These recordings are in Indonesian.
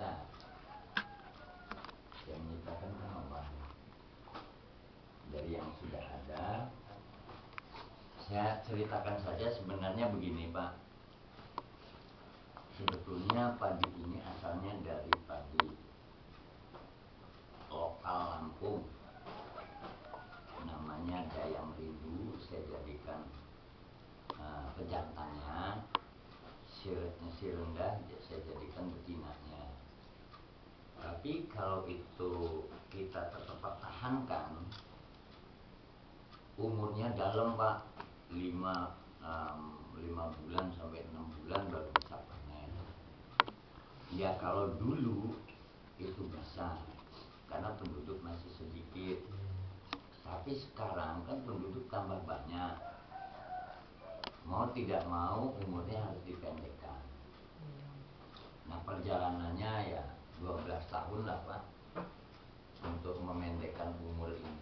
pencipta. Yang menciptakan kan Allah. Dari yang sudah ada, saya ceritakan saja. Sebenarnya begini Pak, sebetulnya padi ini asalnya dari padi lokal Lampung, namanya Dayang Rindu. Saya jadikan pejantannya, siretnya si rendah, saya jadikan betinanya. Tapi kalau itu kita tetap pertahankan, umurnya dalam Pak, 5 bulan sampai 6 bulan baru bisa panen. Ya kalau dulu itu bisa, karena penduduk masih sedikit. Tapi sekarang kan penduduk tambah banyak, mau tidak mau umurnya harus dipendekkan. Nah perjalanannya ya 12 tahun lah Pak, untuk memendekkan umur ini.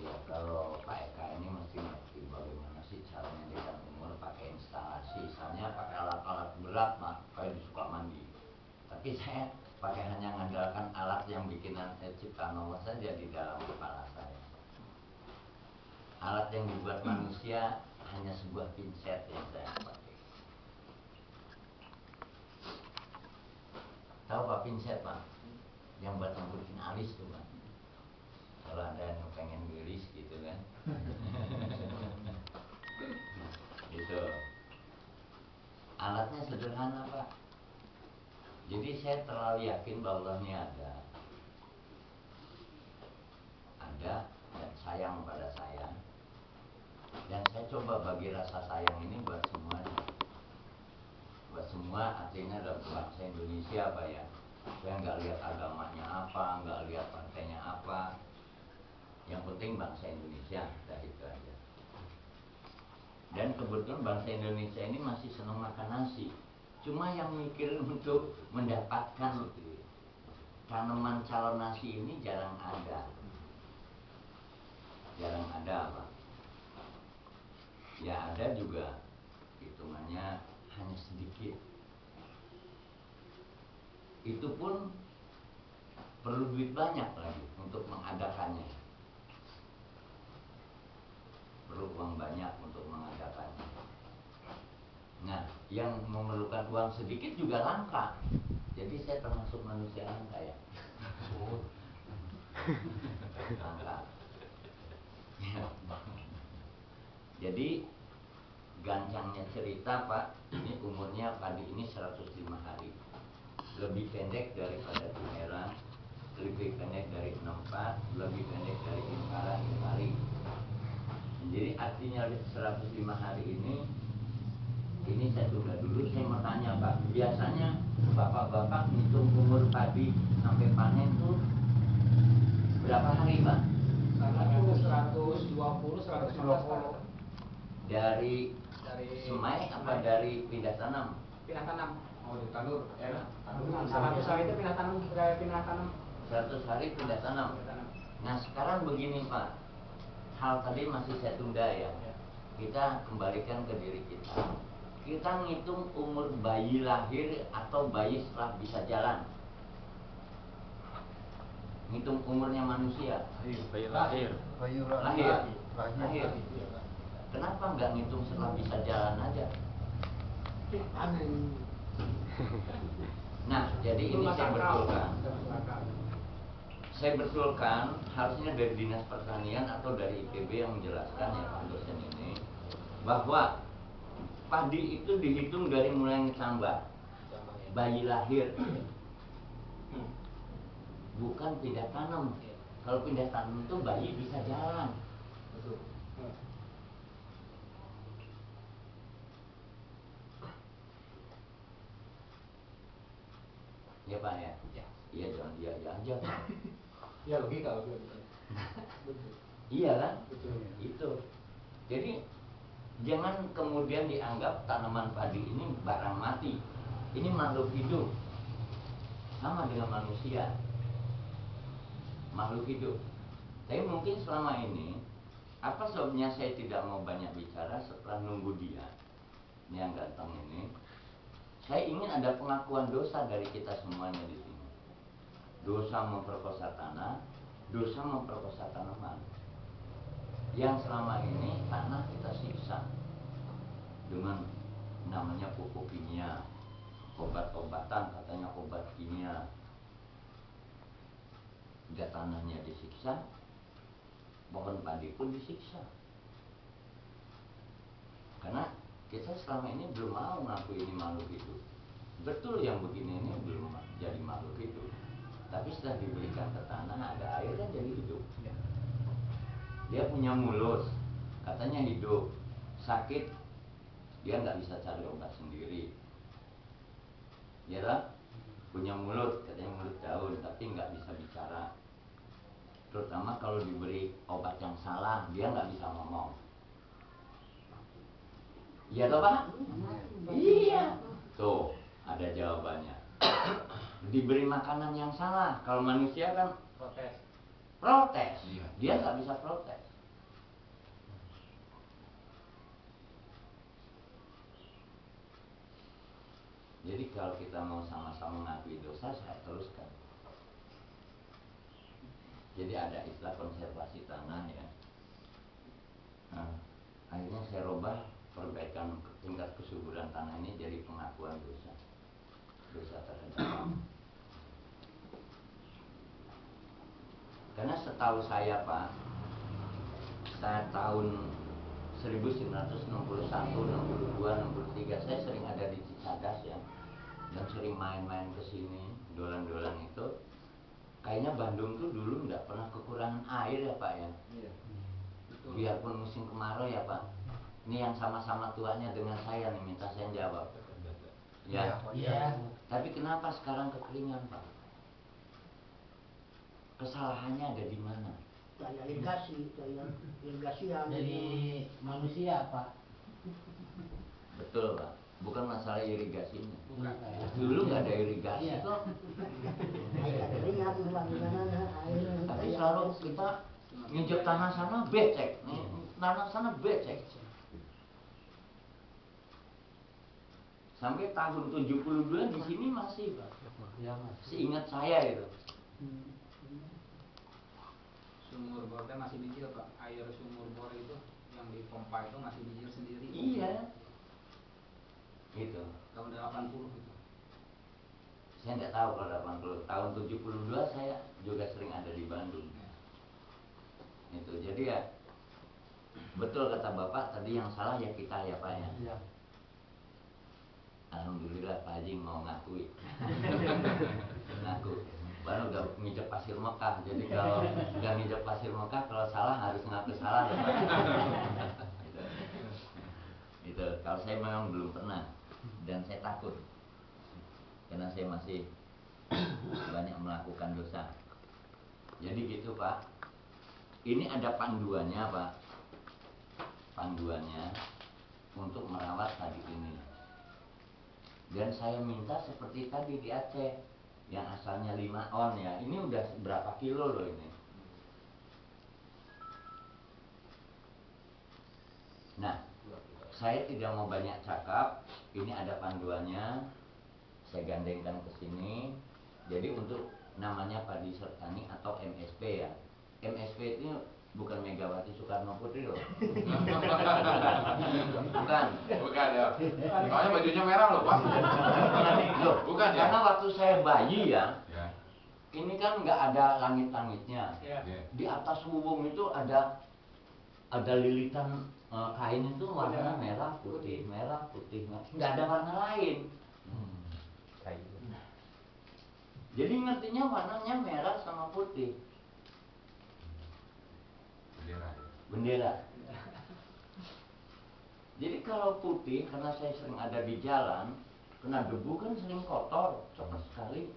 Ya kalau Pak Eka ini mesti ngerti bagaimana sih cara memendekkan umur pakai instalasi. Misalnya pakai alat-alat berat Pak, kayak di Sukamandi. Tapi saya pakai hanya mengandalkan alat yang bikinan ciptaan Allah saja di dalam kepala saya. Alat yang dibuat manusia hanya sebuah pinset yang saya pakai. Tahu Pak pinset Pak? Yang buat nyambutin alis tuh Pak. Kalau ada yang pengen gelis gitu kan. Gitu. Alatnya sederhana Pak. Jadi saya terlalu yakin bahwa Allah ini ada dan sayang pada saya. Dan saya coba bagi rasa sayang ini buat semuanya. Buat semua, artinya dalam bangsa Indonesia Pak ya. Saya nggak lihat agamanya apa, nggak lihat partainya apa. Yang penting bangsa Indonesia, dah itu aja. Dan kebetulan bangsa Indonesia ini masih senang makan nasi. Cuma yang mikir untuk mendapatkan tanaman calon nasi ini jarang ada. Jarang ada Pak. Ya ada juga, hitungannya hanya sedikit. Itu pun perlu duit banyak lagi untuk mengadakannya. Perlu uang banyak untuk mengadakannya. Nah, yang memerlukan uang sedikit juga langka. Jadi saya termasuk manusia langka ya. Langka. Jadi gancangnya cerita Pak, ini umurnya padi ini 105 hari. Lebih pendek daripada Timerang, lebih pendek dari 64, lebih pendek dari Impara Impari. Jadi artinya 105 hari ini saya tunda dulu. Saya mau tanya Pak, biasanya bapak-bapak ngitung umur padi sampai panen tuh berapa hari Pak? 120, 120. Dari semai apa dari pindah tanam? Pindah tanam. Oh ditanur, 100 hari itu pindah tanam, 100 hari pindah tanam. Nah sekarang begini Pak, hal tadi masih saya tunda ya. Kita kembalikan ke diri kita. Kita ngitung umur bayi lahir atau bayi setelah bisa jalan. Ngitung umurnya manusia. Bayi lahir. Lahir. Kenapa nggak ngitung setelah bisa jalan aja? Nah, jadi ini saya betulkan harusnya dari Dinas Pertanian atau dari IPB yang menjelaskan ya Pak dosen ini, bahwa padi itu dihitung dari mulai ngecambah bayi lahir, bukan pindah tanam. Kalau pindah tanam itu bayi bisa jalan. Ya Pak ya? Iya jangan dia aja Pak. ya logika. Iya kan? Betul. Itu. Jadi jangan kemudian dianggap tanaman padi ini barang mati. Ini makhluk hidup. Sama dengan manusia. Makhluk hidup. Tapi mungkin selama ini apa sebabnya saya tidak mau banyak bicara setelah nunggu dia. Ini yang ganteng ini. Saya ingin ada pengakuan dosa dari kita semuanya di sini. Dosa memperkosa tanah, dosa memperkosa tanaman. Yang selama ini tanah kita siksa dengan namanya pupuk kimia, obat-obatan, katanya obat kimia. Udah tanahnya disiksa, pohon padi pun disiksa. Karena kita selama ini belum mau ngaku ini makhluk hidup. Betul yang begini ini belum jadi makhluk hidup. Tapi setelah diberikan ke tanah ada air kan jadi hidup. Dia punya mulut, katanya hidup. Sakit, dia nggak bisa cari obat sendiri. Ya kan? Punya mulut, katanya mulut daun, tapi nggak bisa bicara. Terutama kalau diberi obat yang salah, dia nggak bisa ngomong. Iya toh Pak? Iya. Tuh, ada jawabannya. Diberi makanan yang salah. Kalau manusia kan protes. Dia nggak bisa protes. Jadi kalau kita mau sama-sama mengakui dosa, saya teruskan. Jadi ada istilah konservasi tanah ya. Nah, akhirnya saya robah perbaikan tingkat kesuburan tanah ini jadi pengakuan dosa terhadap Allah. Karena setahu saya Pak, saat tahun 1961, 62, 63 saya sering ada di Cicadas ya, dan sering main-main ke sini, dolan-dolan itu. Kayaknya Bandung tuh dulu nggak pernah kekurangan air ya Pak ya. Iya. Biarpun musim kemarau ya Pak. Ini yang sama-sama tuanya dengan saya nih, minta saya jawab. Ya. Iya. Tapi kenapa sekarang kekeringan Pak? Kesalahannya ada di mana? Daya irigasi yang Dari manusia Pak. Betul Pak. Bukan masalah irigasinya. Bukan. Dulu nggak ada irigasi Iya. kok. air lihat bagaimana air Tapi selalu kita nginjek tanah sana becek, tanah sana becek. Sampai tahun 72 di sini masih Pak. Ya Mas. Seingat saya itu. Sumur bor teh masih bijil Pak. Air sumur bor itu yang dipompa itu masih bijil sendiri. Iya. Gitu. Tahun 80 itu. Saya nggak tahu kalau 80. Tahun 72 saya juga sering ada di Bandung. Itu. Jadi ya betul kata Bapak tadi, yang salah ya kita ya Pak ya. Iya. Alhamdulillah Pak Haji mau ngakui. Ngaku. Baru gak nginjek pasir Mekah. Jadi kalau gak nginjek pasir Mekah, kalau salah harus ngaku salah. Gitu. Kalau saya memang belum pernah, dan saya takut karena saya masih banyak melakukan dosa. Jadi gitu Pak. Ini ada panduannya Pak. Panduannya untuk merawat tadi ini. Dan saya minta seperti tadi di Aceh, yang asalnya 5 on ya, ini udah berapa kilo loh ini. Nah, saya tidak mau banyak cakap. Ini ada panduannya, saya gandengkan ke sini. Jadi untuk namanya Padi Sertani atau MSP ya. MSP itu bukan Megawati Soekarno Putri loh. Bukan. Bukan ya. Soalnya bajunya merah loh Pak. Loh, Bukan ya? karena waktu saya bayi ya, Ya. ini kan nggak ada langit-langitnya. Iya. Ya. Di atas wubung itu ada lilitan kain itu warnanya merah putih, nggak ada warna lain. Jadi ngertinya warnanya merah sama putih. Bendera ya. Bendera. Jadi kalau putih, karena saya sering ada di jalan, kena debu kan sering kotor, cepat sekali.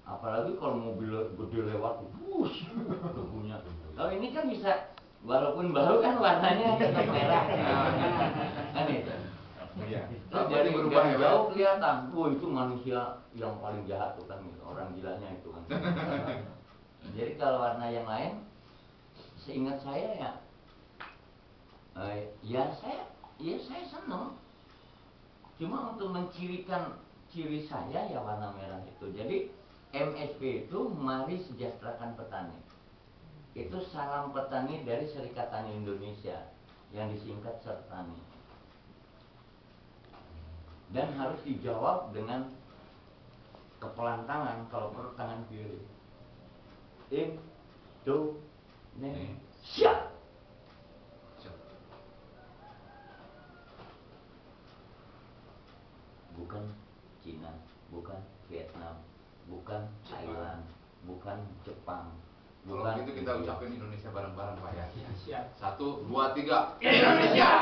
Apalagi kalau mobil gede lewat, wush, debunya. Kalau ini kan bisa, walaupun bau kan warnanya tetap merah. Kan itu. Iya. Terus Berarti dari berubah ya Pak. jauh kelihatan, wah itu manusia yang paling jahat tuh kan, gitu. Orang gilanya itu kan. Jadi kalau warna yang lain, seingat saya ya, saya senang. Cuma untuk mencirikan ciri saya ya warna merah itu. Jadi MSP itu Mari Sejahterakan Petani. Itu salam petani dari Serikat Tani Indonesia yang disingkat Sertani. Dan harus dijawab dengan kepelan tangan, kalau perlu tangan kiri. Indonesia. Bukan Cina, bukan Vietnam, bukan Thailand, bukan Jepang. Kalau Bukan gitu kita India. ucapin Indonesia bareng-bareng Pak ya. Siap. 1, 2, 3. Indonesia.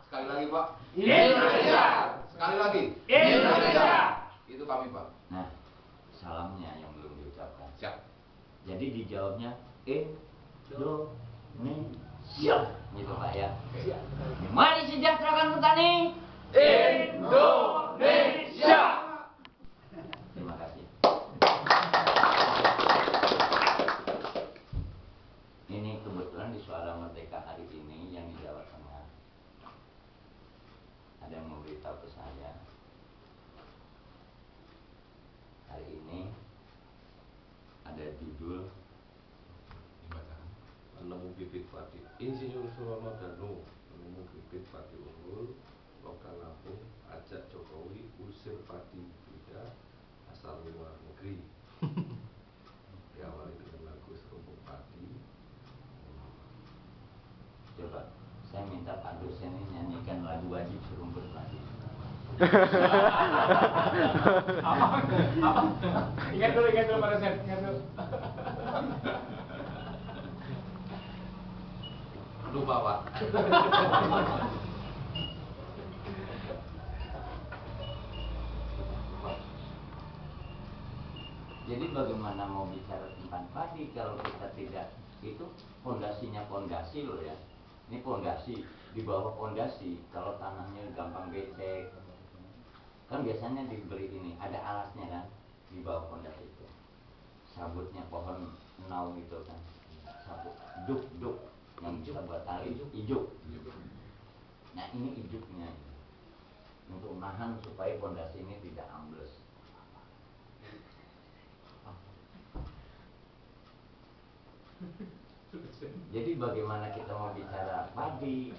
Sekali lagi Pak. Indonesia. Sekali lagi. Indonesia. Itu kami Pak. Nah, salamnya yang belum diucapkan. Siap. Jadi dijawabnya Indonesia, gitu Pak ya. Oke. Mari sejahterakan petani. Indonesia. Terima kasih. Ini kebetulan di Suara Merdeka hari ini yang di Jawa Tengah. Ada yang memberitahu ke saya. Hari ini ada judul Dibacakan. Penemu bibit padi Insinyur Surono Danu penemu bibit padi unggul lokal Lampung ajak Jokowi usir padi hibrida asal luar negeri. Diawali dengan lagu Serumpun Padi. Coba, saya minta Pak dosen ini nyanyikan lagu wajib Serumpun Padi. Apa? Ingat dulu Pak dosen, ingat dulu. Lupa Pak. Jadi bagaimana mau bicara tentang padi kalau kita tidak, itu pondasinya pondasi loh ya. Ini pondasi, di bawah pondasi kalau tanahnya gampang becek. Kan biasanya diberi ini, ada alasnya kan di bawah pondasi itu. Sabutnya pohon nau gitu kan. Sabut duk yang bisa buat tali, ijuk. Nah, ini ijuknya ini. Untuk nahan supaya pondasi ini tidak ambles. Jadi bagaimana kita mau bicara padi?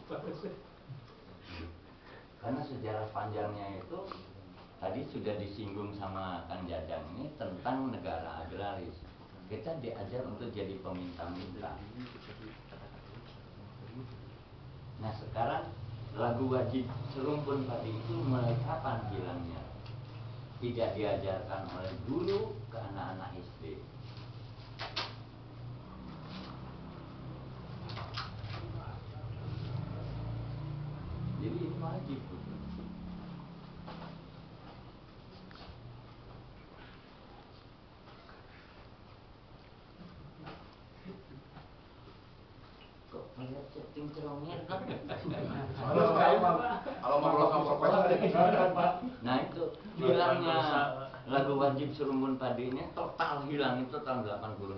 Karena sejarah panjangnya itu tadi sudah disinggung sama Kang Jajang ini tentang negara agraris. Kita diajar untuk jadi peminta-minta. Nah sekarang lagu wajib Serumpun Padi itu mulai kapan hilangnya? Tidak diajarkan oleh guru ke anak-anak SD. Jadi ini wajib. Kok melihat setting cerongnya? Kalau mau lolos sama profesor. Nah itu hilangnya lagu wajib Serumpun Padi ini total hilang itu tahun 86.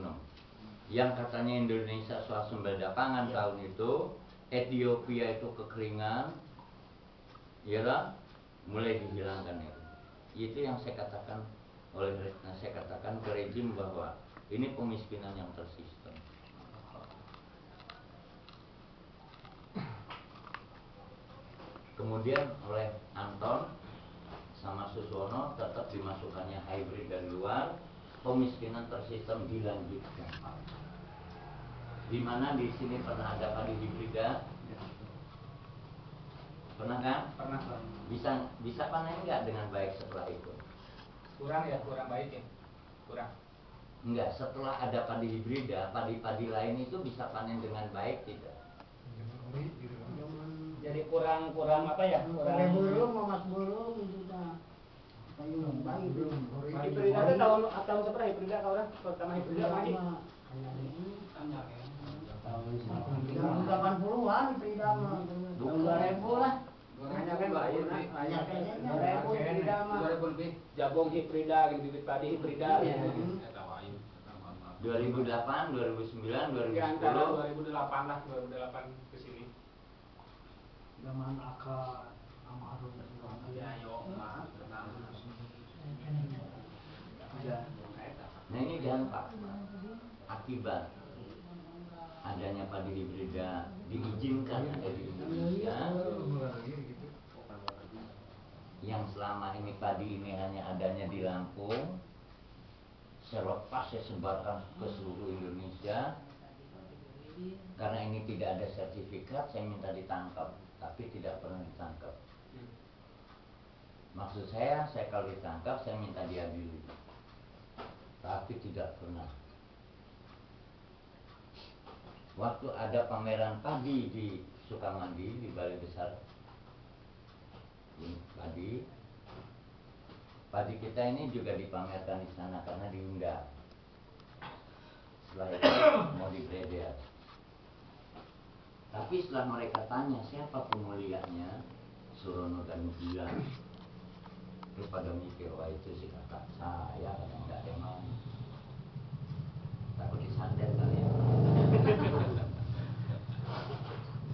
Yang katanya Indonesia swasembada pangan tahun itu, Ethiopia itu kekeringan, ya lah, mulai dihilangkan itu. Itu yang saya katakan ke rejim bahwa ini pemiskinan yang tersistem. Kemudian oleh Anton sama Suswono tetap dimasukkannya hybrid dari luar, pemiskinan tersistem dilanjutkan. Di mana di sini pernah ada padi hibrida? Pernah kan? Pernah Pak. Bisa panen nggak dengan baik setelah itu? Kurang baik ya. Kurang. Enggak, setelah ada padi hibrida, padi-padi lain itu bisa panen dengan baik tidak? Jadi kurang apa ya? Kurang burung, mamas burung itu dah. Kayu bayi belum. Hibrida itu tahun seberapa hibrida kau orang? Pertama hibrida lagi. Tahun 80-an Frida mah. Tahun 2000 lah. Hanya kan banyak kan? Banyak kayaknya. 2000 hibrida mah. 2000 lebih. Jabong hibrida, bibit padi hibrida. Iya. 2008, 2009, Di antara 2010. 2008 lah, 2008 ke sini. Zaman akar sama Arun. Ya, yo, maaf. Nah ini dampak akibat adanya padi hibrida diizinkan ada di Indonesia, yang selama ini padi ini hanya adanya di Lampung, selepas saya sebarkan ke seluruh Indonesia. Karena ini tidak ada sertifikat, saya minta ditangkap, tapi tidak pernah ditangkap. Maksud saya kalau ditangkap, saya minta diadili, tapi tidak pernah. Waktu ada pameran padi di Sukamandi, di Balai Besar padi kita ini juga dipamerkan di sana karena diundang. Setelah itu mau digredel. Tapi setelah mereka tanya siapa pemulianya, Surono dan Mulia, terus pada mikir, wah itu si kakak saya, karena nggak ada yang mau. Takut disantet kali ya.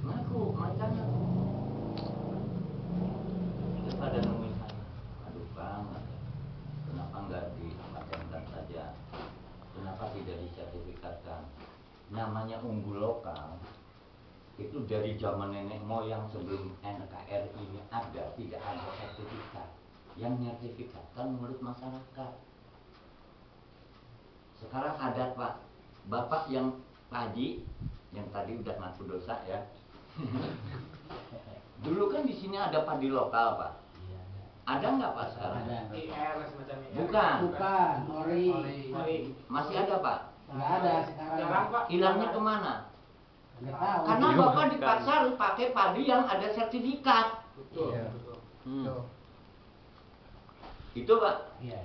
Ngaku, mereka ngaku. Terus pada nemuin saya, aduh Bang, kenapa nggak dipatenkan saja? Kenapa tidak disertifikatkan? Namanya unggul lokal, itu dari zaman nenek moyang sebelum NKRI ini ada, tidak ada sertifikat. Yang menyertifikatkan menurut masyarakat. Sekarang ada Pak, Bapak yang padi, yang tadi udah ngaku dosa ya. Dulu kan di sini ada padi lokal Pak. Ada nggak Pak sekarang? Ada. IR semacam IR. Bukan. Bukan, ori. Ori. Masih ada Pak. Nggak ada sekarang. Jarang, Pak. Hilangnya kemana? Nggak tahu. Karena Bapak dipaksa harus pakai padi yang ada sertifikat. Betul, Iya. betul. Itu Pak. Iya.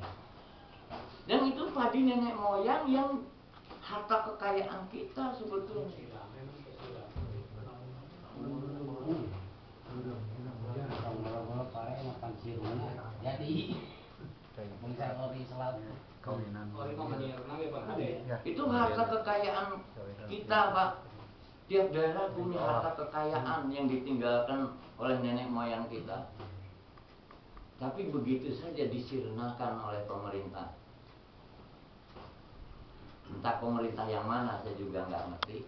Dan itu padi nenek moyang yang harta kekayaan kita sebetulnya. Jadi misal ori selalu Ori kok menir nang ya Pak Ade. Itu harta kekayaan kita Pak. Tiap daerah punya harta kekayaan yang ditinggalkan oleh nenek moyang kita. Tapi begitu saja disirnakan oleh pemerintah. Entah pemerintah yang mana saya juga nggak ngerti.